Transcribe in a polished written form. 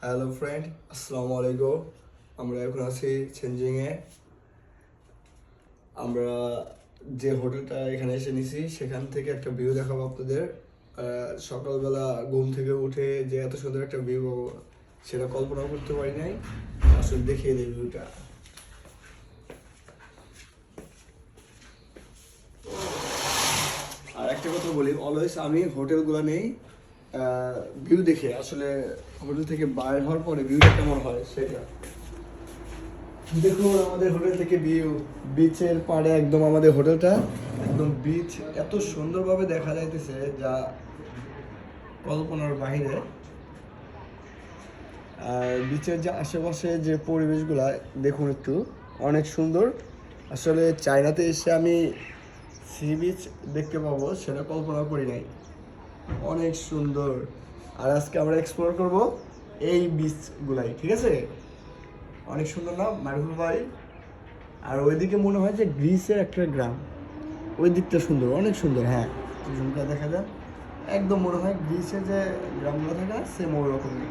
Hello friend, আসসালামু আলাইকুম। আমরা এখন আছি চেঞ্জিংয়ে। আমরা যে হোটেলটা এখানে এসে নিছি সেখান থেকে একটা ভিউ দেখাবো আপনাদের। সকালবেলা ঘুম থেকে উঠে যে এত সুন্দর একটা ভিউ পাবো সেটা কল্পনা করতে পারি নাই। আসলে দেখিয়ে দিই ভিউটা। আর একটা কথা বলি, অলওয়েজ আমি হোটেলগুলো নেই ভিউ দেখে। আসলে হোটেল থেকে বাইরে হওয়ার পরে ভিউটা কেমন হয় সেটা দেখুন। আমাদের হোটেল থেকে ভিউ, বিচের পাড়ে একদম আমাদের হোটেলটা, একদম বিচ এত সুন্দরভাবে দেখা যাইতেছে যা কল্পনার বাইরে। আর বিচের যে আশেপাশে যে পরিবেশগুলা দেখুন একটু, অনেক সুন্দর। আসলে চায়নাতে এসে আমি সি বিচ দেখতে পাবো সেটা কল্পনা করি নাই। অনেক সুন্দর। আর আজকে আমরা এক্সপ্লোর করব এই বিচগুলাই, ঠিক আছে? অনেক সুন্দর না মারুফুল ভাই? আর ওইদিকে মনে হয় যে গ্রিসের একটা গ্রাম, ওই দিকটা সুন্দর, অনেক সুন্দর। হ্যাঁ, ঝুমকা দেখা যায়, একদম মনে হয় গ্রিসের যে গ্রামগুলো থাকে সেম ওই রকমই।